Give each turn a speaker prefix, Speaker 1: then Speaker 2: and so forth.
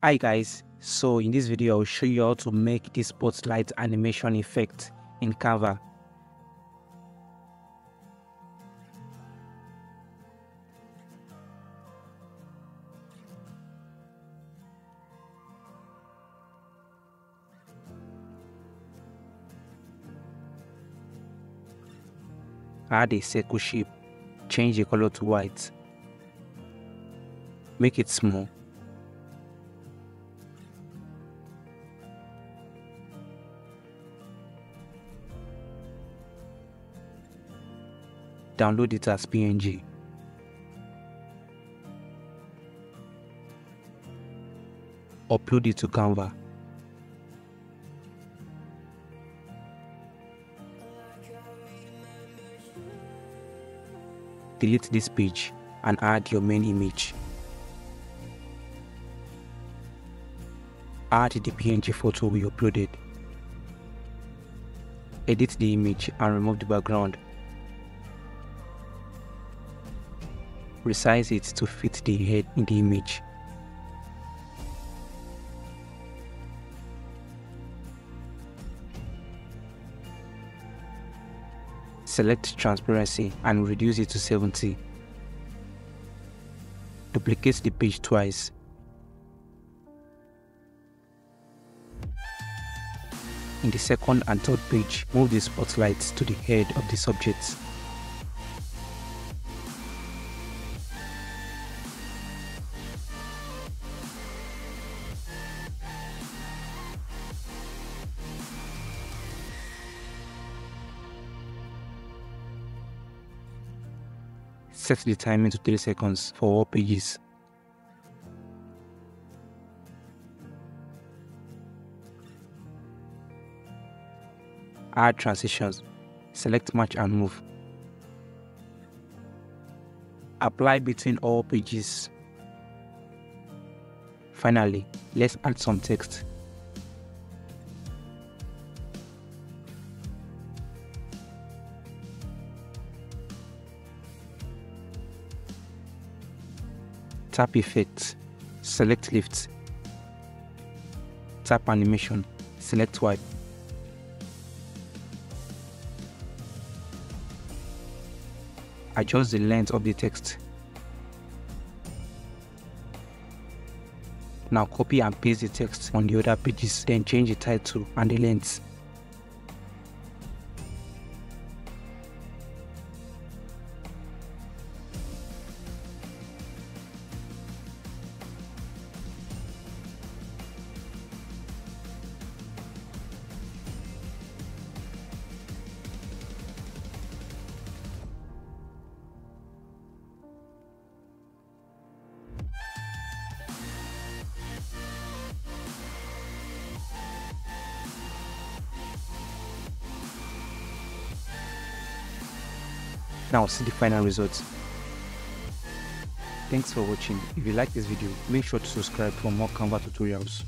Speaker 1: Hi guys, so in this video I'll show you how to make this spotlight animation effect in Canva. Add a circle shape, change the color to white, make it small. Download it as PNG. Upload it to Canva. Delete this page and add your main image. Add the PNG photo we uploaded. Edit the image and remove the background. Resize it to fit the head in the image. Select transparency and reduce it to 70. Duplicate the page twice. In the second and third page, move the spotlight to the head of the subject. Set the timing to 3 seconds for all pages. Add transitions. Select match and move. Apply between all pages. Finally, let's add some text. Tap effect, select lift. Tap animation, select wipe. Adjust the length of the text. Now copy and paste the text on the other pages, then change the title and the length. Now see the final results. Thanks for watching. If you like this video, make sure to subscribe for more Canva tutorials.